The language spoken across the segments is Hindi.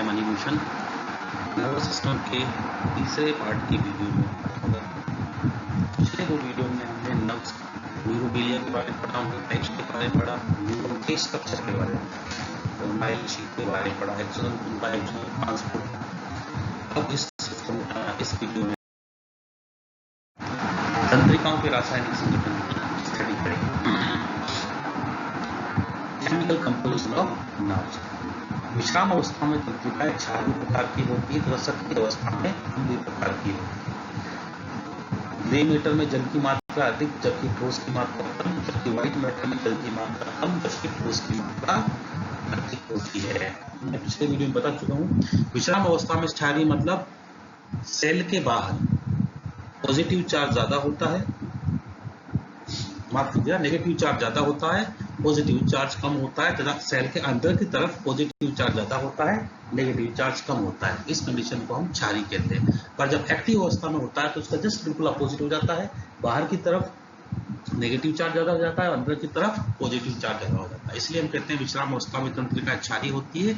मणिभूषण। नर्वस सिस्टम के तीसरे पार्ट की वीडियो में पिछले दो वीडियो में हमने नर्व्स न्यूरोबिलिया के बारे में पढ़ा, उनके टाइप्स के बारे में पढ़ा, न्यूरॉन के स्ट्रक्चर के बारे में, माइल शीट के बारे में पढ़ा, एक्सोनल ट्रांसपोर्ट। अब इस वीडियो में तंत्रिकाओं के रासायनिक संगठन की स्टडी करेंगे। Chemical composition of nerves. विश्राम अवस्था में तंत्रिकाएं क्षारीय प्रकार की होती है तथा सक्रिय अवस्था में अम्लीय प्रकार की होती है। ग्रे मैटर में जल की मात्रा अधिक जबकि ठोस की मात्रा कम, जबकि व्हाइट मैटर में जल की मात्रा कम जबकि ठोस की मात्रा अधिक होती है। मैं पिछले वीडियो में बता चुका हूँ। विश्राम अवस्था में क्षारीय मतलब सेल के बाहर पॉजिटिव चार्ज ज्यादा होता है, माफ कीजिएगा, नेगेटिव चार्ज ज्यादा होता है, पॉजिटिव चार्ज कम होता है, तथा सेल के अंदर की तरफ पॉजिटिव चार्ज ज्यादा होता है, नेगेटिव चार्ज कम होता है। इस कंडीशन को हम क्षारीय कहते हैं। पर जब एक्टिव अवस्था में होता है तो उसका जस्ट बिल्कुल अपोजिट हो जाता है, बाहर की तरफ नेगेटिव चार्ज ज्यादा हो जाता है, अंदर की तरफ पॉजिटिव चार्ज ज्यादा हो जाता है। इसलिए हम कहते हैं विश्राम अवस्था में तंत्रिका क्षारीय होती है,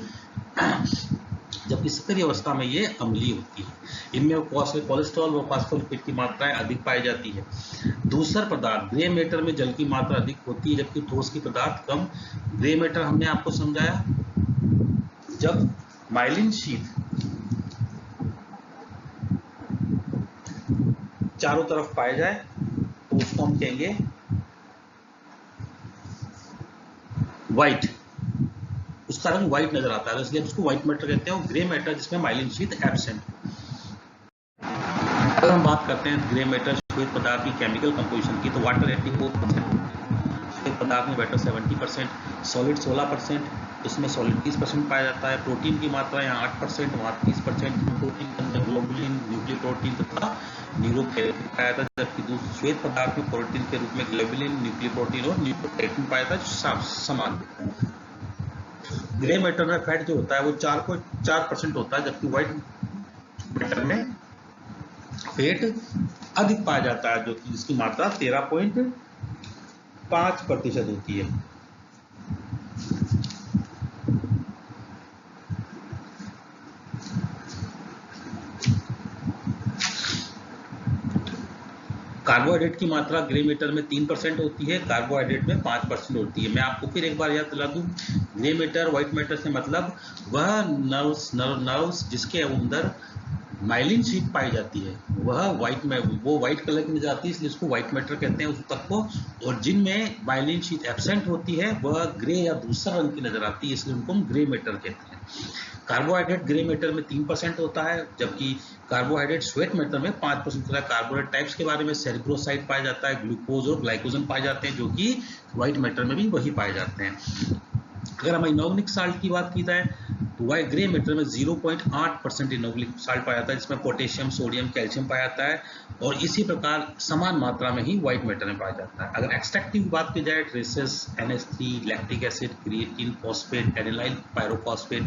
जबकि सक्रिय अवस्था में ये अम्लीय होती है। इनमें कोलेस्ट्रॉल व फॉस्फोलिपिड की मात्राएं अधिक पाई जाती है। दूसरा पदार्थ ग्रे मैटर में जल की मात्रा अधिक होती है जबकि ठोस की पदार्थ कम। ग्रे मैटर हमने आपको समझाया, जब माइलिन शीट चारों तरफ पाए जाए तो उसको हम कहेंगे व्हाइट, उसका रंग व्हाइट नजर आता है, इसलिए उसको व्हाइट मैटर कहते हैं। और ग्रे मैटर जिसमें माइलिन शीट एब्सेंट। अगर हम बात करते हैं ग्रे मैटर श्वेत पदार्थ की केमिकल कंपोजिशन की, तो वाटर 84%, श्वेत पदार्थ में वाटर 70%, सॉलिड 16%, इसमें सॉलिड 30% पाया जाता है। प्रोटीन की मात्रा यहाँ 8%, वहाँ 30%। प्रोटीन के अंदर ग्लोबुलिन, न्यूक्लियोप्रोटीन तथा न्यूरोकेरेटिन पाया जाता है, जबकि श्वेत पदार्थ में प्रोटीन के रूप में ग्लोबुलिन, न्यूक्लियोप्रोटीन और न्यूरोकेरेटिन पाया जाता है, जो समान होता है। ग्रे मैटर में फैट जो होता है वो 4% होता है, जबकि व्हाइट मैटर में फैट अधिक पाया जाता है, जो कि जिसकी मात्रा 13.5% होती है। कार्बोहाइड्रेट की मात्रा ग्रे मैटर में 3% होती है, कार्बोहाइड्रेट में 5% होती है। मैं आपको फिर एक बार याद दिला दूं, ग्रे मैटर व्हाइट मैटर से मतलब वह नर्व्स जिसके अंदर माइलिन शीट पाई जाती है, वह वो व्हाइट कलर की नजर आती है, इसलिए उसको व्हाइट मैटर कहते हैं उस तत्व को। और जिनमें माइलिन शीट एब्सेंट होती है वह ग्रे या दूसरा रंग की नजर आती है, इसलिए उनको हम ग्रे मैटर कहते हैं। कार्बोहाइड्रेट ग्रे मैटर में 3% होता है, जबकि कार्बोहाइड्रेट श्वेत मैटर में 5% होता है। कार्बोहाइड्रेट टाइप्स के बारे में सेरिब्रोसाइड पाया जाता है, ग्लूकोज और ग्लाइकोजन पाए जाते हैं, जो कि व्हाइट मैटर में भी वही पाए जाते हैं। अगर हम इनऑर्गेनिक साल्ट की बात की जाए तो वाइट ग्रे मैटर में 0.8% इनऑर्गेनिक साल्ट पाया जाता है, जिसमें पोटेशियम, सोडियम, कैल्शियम पाया जाता है, और इसी प्रकार समान मात्रा में ही व्हाइट मैटर में पाया जाता है। अगर एक्सट्रैक्टिव की बात की जाए, traces, NH3, lactic acid, creatine, phosphate, adenyl pyrophosphate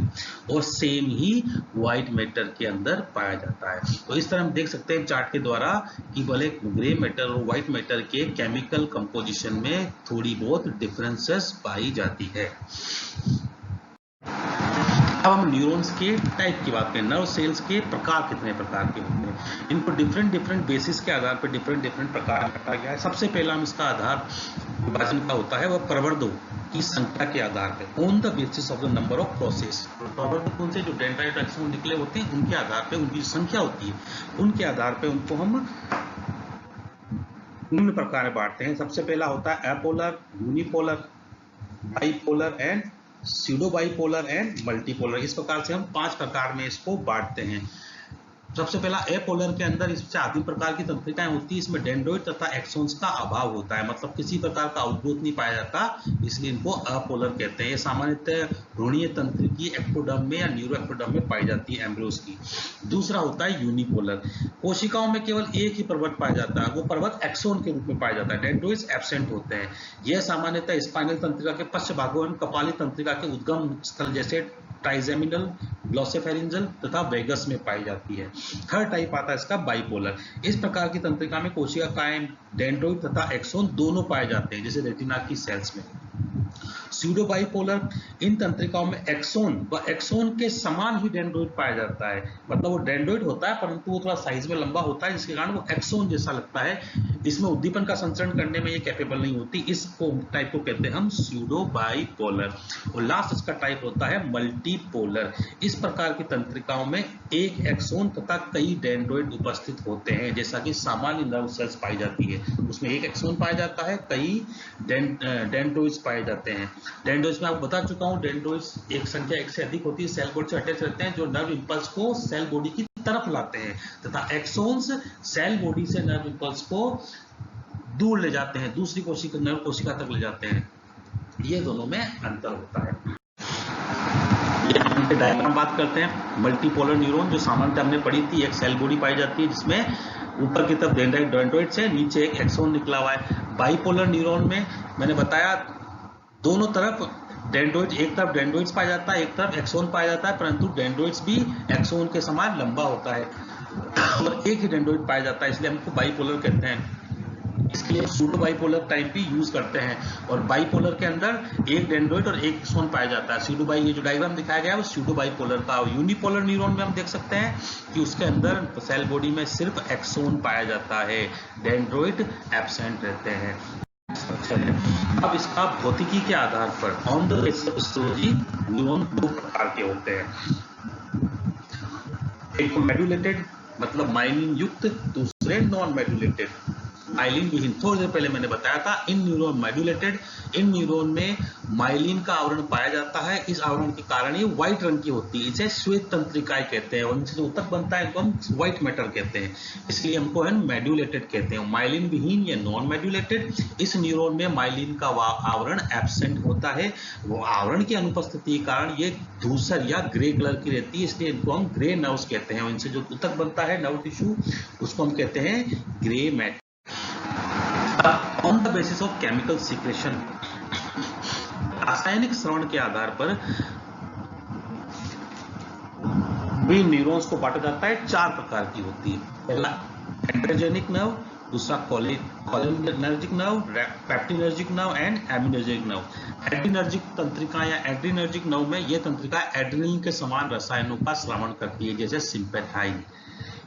और सेम ही व्हाइट मैटर के अंदर पाया जाता है। तो इस तरह हम देख सकते हैं चार्ट के द्वारा कि भले ग्रे मैटर और व्हाइट मैटर के केमिकल कंपोजिशन में थोड़ी बहुत डिफरेंसेस पाई जाती है। अब हम न्यूरॉन्स के टाइप की बात करें। नर्व सेल्स के प्रकार कितने प्रकार के होते हैं, इनको डिफरेंट बेसिस के आधार पर डिफरेंट प्रकार रखा गया है। सबसे पहला हम इसका आधार विभाजन का होता है वह प्रवर्धों की संख्या के आधार पर, on the basis of the number of process. प्रवर्धक कौन से, जो डेंड्राइट एक्सोन निकले होते हैं उनके आधार पर, उनकी संख्या होती है, उनके आधार पर उनको हम निम्न प्रकार में बांटते हैं। सबसे पहला होता है apolar, unipolar, bipolar and pseudo bipolar and multipolar. इस प्रकार से हम 5 प्रकार में इसको बांटते हैं। सबसे पहला एपोलर के अंदर इससे आदिम प्रकार की तंत्रिकाएं होती है, इसमें डेंड्रोइड तथा एक्सोन्स का अभाव होता है, मतलब किसी प्रकार का आउटग्रोथ नहीं पाया जाता, इसलिए इनको अपोलर कहते हैं। ये सामान्यतः भ्रूणीय तंत्रिकी एक्टोडर्म में या न्यूरो एक्टोडर्म में पाई जाती है, एम्ब्रियोस की। दूसरा होता है यूनिपोलर, कोशिकाओं में केवल एक ही पर्वत पाया जाता है, वो पर्वत एक्सोन के रूप में पाया जाता है, डेंड्रोइड्स एब्सेंट होते हैं। यह सामान्यतः स्पाइनल तंत्रिका के पश्च भागों एवं कपाली तंत्रिका के उद्गम स्थल जैसे ट्राइजेमिनल, ग्लोसोफेरिंजल तथा वेगस में पाई जाती है। थर्ड टाइप आता है इसका बाइपोलर। इस प्रकार की तंत्रिका में कोशिकाएं डेंड्रोइड तथा एक्सोन दोनों पाए जाते हैं, जैसे रेटिना की सेल्स में। स्यूडो बाइपोलर, इन तंत्रिकाओं में एक्सोन व एक्सोन के समान ही डेंड्रोइड पाया जाता है। मतलब वो डेंड्रोइड होता है परंतु वो थोड़ा साइज में लंबा होता है, जिसके कारण वो एक्सोन जैसा लगता है। इसमें उद्दीपन का संचरण करने में ये कैपेबल नहीं होती। इस टाइप को कहते हैं हम स्यूडो बाइपोलर। और लास्ट इसका टाइप होता है मल्टीपोलर। इस प्रकार की तंत्रिकाओं में एक एक्सोन तथा कई डेंड्रोइड उपस्थित होते हैं। जैसा कि सामान्य नर्व सेल्स पाई जाती है, उसमें एक एक्सोन पाया जाता है, कई डेंड्रोइड्स पाए जाते हैं। डेंड्रोइड्स में आपको बता चुका हूं, डेंड्रोइड्स एक संख्या एक से अधिक होती है, सेल बॉडी से अटैच रहते हैं, जो नर्व इंपल्स को सेल बॉडी की तरफ लाते हैं, तथा एक्सोन्स सेल बॉडी से नर्व इंपल्स को दूर ले जाते हैं, दूसरी कोशिका नर्व कोशिका तक ले जाते हैं। ये दोनों में अंतर होता है। डायग्राम बात करते हैं। मल्टीपोलर न्यूरॉन जो सामान्यतः हमने पढ़ी थी, एक सेल बॉडी पाई जाती है जिसमें ऊपर की तरफ डेंड्रोइड से नीचे एक एक्सोन निकला हुआ है। बाइपोलर न्यूरॉन में मैंने बताया दोनों तरफ डेंड्रोइड, एक तरफ डेंड्रोइड्स पाया जाता है, एक तरफ एक्सोन पाया जाता है, परंतु डेंड्रोइड्स भी एक्सोन के समान लंबा होता है और एक ही डेंड्रोइड पाया जाता है, इसलिए हमको बाइपोलर कहते हैं। इसके लिए सूडो बाइपोलर टाइप भी यूज करते हैं। और बाइपोलर के अंदर एक डेंड्रोइड और एक एक्सोन पाया जाता है। सूडो बाई, ये जो डायग्राम दिखाया गया है वो सूडो बाइपोलर का। यूनिपोलर न्यूरॉन में हम देख सकते हैं कि उसके अंदर सेल बॉडी में सिर्फ एक्सोन पाया जाता है, डेंड्रोइड एब्सेंट रहते हैं। अब इसका भौतिकी के आधार पर on the basis of histology neuron दो प्रकार के होते हैं। एक मेडुलेटेड मतलब माइलिन युक्त, दूसरे नॉन मेडुलेटेड माइलिन विहीन। थोड़ी देर पहले मैंने बताया था इन न्यूरॉन मेडुलेटेड, इन न्यूरॉन में माइलिन का आवरण पाया जाता है। इस आवरण के कारण ये व्हाइट रंग की होती है, इसे श्वेत तंत्रिकाएं कहते हैं और इनसे जो ऊतक बनता है इनको हम व्हाइट मैटर कहते हैं, इसलिए हमको है मेडुलेटेड कहते हैं। माइलिन विहीन या नॉन मेडुलेटेड, इस न्यूरॉन में माइलिन का आवरण एब्सेंट होता है। वो आवरण की अनुपस्थिति के कारण ये धूसर या ग्रे कलर की रहती है, इसलिए इनको हम ग्रे नर्व्स कहते हैं। इनसे जो ऊतक बनता है नर्व टिश्यू, उसको हम कहते हैं grey matter. On the basis of chemical secretion, रासायनिक श्रवण के आधार पर भी न्यूरॉन्स को बांटा जाता है। चार प्रकार की होती है। पहला एंड्रोजेनिक नर्व, दूसरा cholinergic nerve, peptidergic nerve and aminergic nerve. Adrenergic तंत्रिका या एड्रीनर्जिक नर्व में यह तंत्रिका एड्रेनलिन के समान रसायनों का श्रवण करती है, जैसे सिंपैथाइन।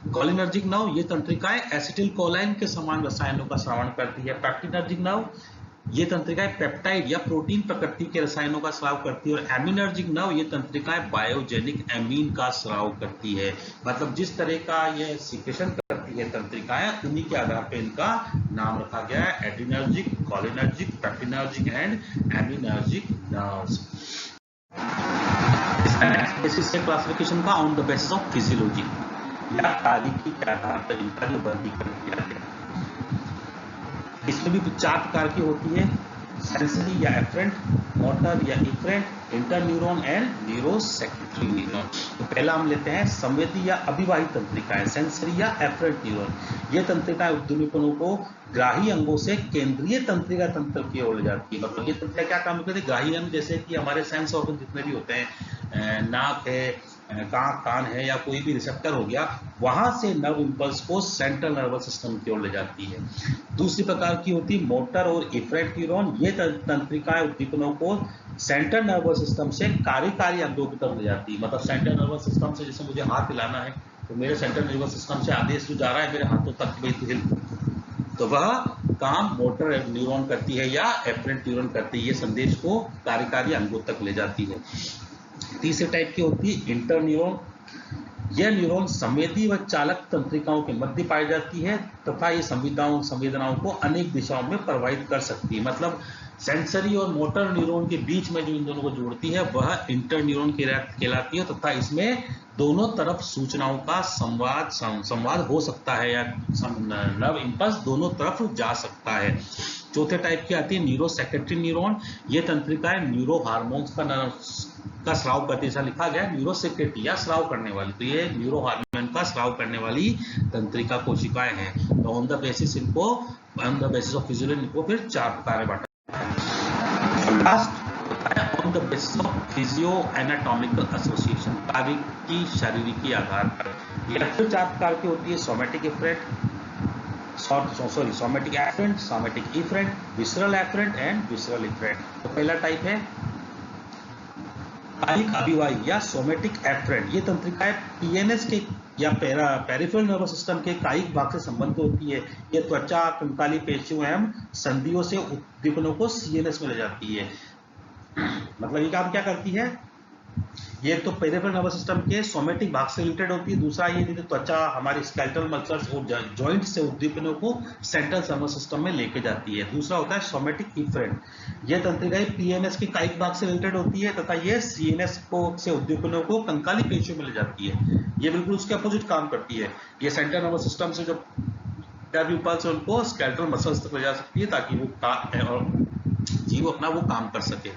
कोलिनर्जिक नर्व ये तंत्रिकाएं एसिटिल कोलाइन के समान रसायनों का श्रवण करती है। पेप्टिनर्जिक नर्व ये तंत्रिकाएं पेप्टाइड या प्रोटीन प्रकृति के रसायनों का स्राव करती है। और एमिनर्जिक नर्व ये तंत्रिकाएं बायोजेनिक एमीन का स्राव करती है। मतलब जिस तरह का ये सीक्रेशन करती है तंत्रिकाएं, उन्हीं के आधार पर इनका नाम रखा गया है एड्रीनर्जिक, कोलिनर्जिक, पेप्टिनर्जिक एंड एमिनर्जिक नर्व्स। इसका क्लासिफिकेशन का on the basis of physiology या तारीखी के आधार पर इनका जो वर्गीकरण किया गया। इसमें भी चार प्रकार की होती है, सेंसरी या एफरेंट, मोटर या efferent, interneuron and neurosecretory neuron. तो पहला हम लेते हैं संवेदी या अभिवाही तंत्रिकाएं, सेंसरी या एफरेंट न्यूरॉन। ये तंत्रिकाएं उद्दीपनों को ग्राही अंगों से केंद्रीय तंत्रिका तंत्र की ओर ले जाती है। मतलब ये तंत्रिका क्या काम करती है? ग्राही अंग जैसे कि हमारे सेंस ऑर्गन जितने भी होते हैं, नाक है, कान है या कोई भी रिसेप्टर हो गया, वहां से नर्व इंपल्स को सेंट्रल नर्वस सिस्टम की ओर ले जाती है। दूसरी प्रकार की होती है मोटर और इफरेंट न्यूरॉन। ये तंत्रिकाएं उद्दीपनों को सेंट्रल नर्वस सिस्टम से कार्यकारी अंगों की तरफ ले जाती है। मतलब सेंट्रल नर्वस सिस्टम से जैसे मुझे हाथ हिलाना है तो मेरे सेंट्रल नर्वस सिस्टम से आदेश जो जा रहा है मेरे हाथों तक भी हिल, तो वह काम मोटर न्यूरॉन करती है या एफरेंट न्यूरॉन करती है। ये संदेश को कार्यकारी अंगों तक ले जाती है। तीसरे टाइप की होती है इंटर न्यूरॉन। यह न्यूरॉन संवेदी व चालक तंत्रिकाओं के मध्य पाई जाती है तथा ये संवेदनाओं को अनेक दिशाओं में प्रवाहित कर सकती है। मतलब सेंसरी और मोटर न्यूरॉन के बीच में जो इन दोनों को जोड़ती है वह इंटर न्यूरॉन कहलाती है तथा इसमें दोनों तरफ सूचनाओं का संवाद हो सकता है या नर्व इंपल्स दोनों तरफ जा सकता है। चौथे टाइप की आती है न्यूरोसेक्रेटरी न्यूरॉन। ये तंत्रिकाएं न्यूरो हार्मोन्स का स्राव करती है। ऐसा लिखा गया न्यूरोसेक्रेटरी या स्राव करने वाली, तो ये न्यूरो हार्मोन का स्राव करने वाली तंत्रिका कोशिकाएं हैं। तो on the basis of physiology इनको फिर चार प्रकार में बांटा। Last on the basis of physio anatomical association, कार्य की शारीरिकी आधार पर। यह फिर चार प्रकार की होती है, somatic afferent, sorry somatic efferent, somatic afferent, visceral efferent and visceral afferent. तो पहला टाइप है कायिक अभिवाही या सोमेटिक एफरेंट। ये तंत्रिकाएं पीएनएस के या पेरिफेरल नर्वस सिस्टम के कायिक भाग से संबंधित होती है। ये त्वचा, कंकाली पेशियों एवं संधियों से उद्दीपनों को सीएनएस में ले जाती है। मतलब ये काम क्या करती है? ये तो पेरिफेरल नर्वस सिस्टम के सोमेटिक भाग से रिलेटेड होती है। दूसरा ये त्वचा, हमारी स्केलेटल मसल्स और जॉइंट से उद्दीपनों को सेंट्रल नर्वस सिस्टम में लेके जाती है। दूसरा होता है सोमेटिक इफरेंट। ये तंत्रिकाएं पीएनएस के कायिक भाग से रिलेटेड होती है तथा ये सीएनएस को से उद्दीपनों को कंकाली पेशियों में ले जाती है। ये बिल्कुल उसके अपोजिट काम करती है। ये सेंट्रल नर्वस सिस्टम से जो इम्पल्स है उनको स्केलेटल मसल्स तक ले जा सकती है ताकि वो जीव अपना वो काम कर सके।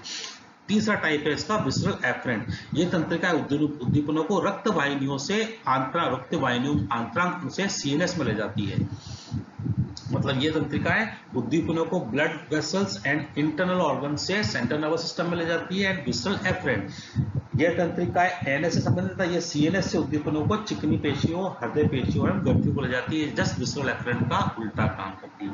तीसरा टाइप है इसका विसरल एफरेंट। ये तंत्रिकाएं उद्दीपनों को रक्त वाहिनियों से आंतरांग से सीएनएस में ले जाती है। मतलब ये तंत्रिकाएं उद्दीपनों को blood vessels and internal organ से सेंट्रल नर्वस सिस्टम में ले जाती है। एंड विसरल एफरेंट, यह तंत्रिकाएं एनएस से संबंधित है। ये सीएनएस से उद्दीपनों को चिकनी पेशियों, हृदय पेशियों एवं ग्रंथियों को ले जाती है। जस्ट विसरल एफरेंट का उल्टा काम करती है।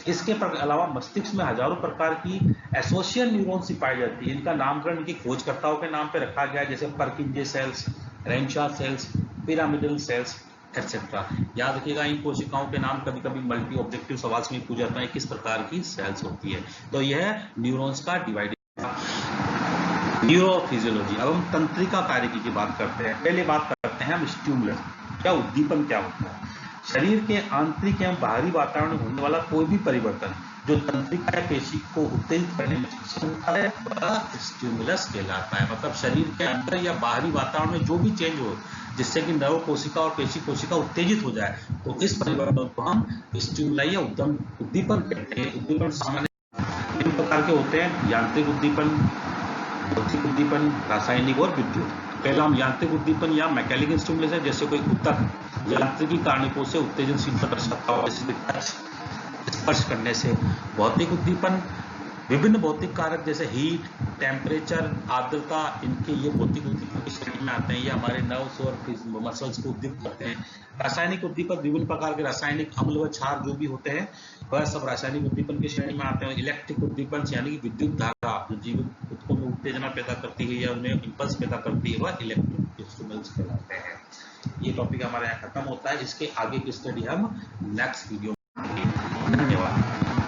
इसके अलावा मस्तिष्क में हजारों प्रकार की एसोसिएशन न्यूरॉन्स पाई जाती है। इनका नामकरण इनके खोजकर्ताओं के नाम पे रखा गया है, जैसे Purkinje cells, Renshaw cells, pyramidal cells etcetera. याद रखिएगा इन कोशिकाओं के नाम कभी कभी मल्टी ऑब्जेक्टिव सवाल में पूछा जाता है किस प्रकार की सेल्स होती है। तो यह न्यूरॉन्स का डिवाइड। न्यूरोफिजियोलॉजी। अब हम तंत्रिका कार्यकी की बात करते हैं। पहले बात करते हैं हम स्टिमुलस, क्या उद्दीपन क्या होता है। शरीर के आंतरिक एवं बाहरी वातावरण में होने वाला कोई भी परिवर्तन जो तंत्रिका पेशी को उत्तेजित करने में सक्षम होता है वह स्टिमुलस कहलाता है। मतलब शरीर के अंदर या बाहरी वातावरण में जो भी चेंज हो जिससे कि नर्व कोशिका और पेशी कोशिका उत्तेजित हो जाए, तो इस परिवर्तन को हम स्टिमुलाई या उद्दीपन कहते हैं। उद्दीपन सामान्य तीन प्रकार के होते हैं: यांत्रिक उद्दीपन, भौतिक उद्दीपन, रासायनिक और विद्युत। पहला हम यांत्रिक उद्दीपन या मैकेनिकल स्टिमुलस है, जैसे कोई ऊतक यांत्रिकी कारकों से उत्तेजनशीलता दर्शाता हो, जैसे स्पर्श करने से। भौतिक उद्दीपन विभिन्न भौतिक कारक जैसे हीट, टेम्परेचर, आर्द्रता, इनके ये भौतिक उद्दीपन की श्रेणी में आते हैं। ये हमारे नर्व्स और मसल्स को उद्दीपित करते हैं। रासायनिक उद्दीपक विभिन्न प्रकार के रासायनिक अम्ल व क्षार जो भी होते हैं वह सब रासायनिक उद्दीपन की श्रेणी में आते हैं। इलेक्ट्रिक उद्दीपन यानी कि विद्युत धारा जो जीव को उत्तेजना पैदा करती है या उन्हें इंपल्स पैदा करती है वह इलेक्ट्रिक स्टिमुलस कहलाते हैं। ये टॉपिक हमारे यहाँ खत्म होता है। इसके आगे की स्टडी हम नेक्स्ट वीडियो में। धन्यवाद।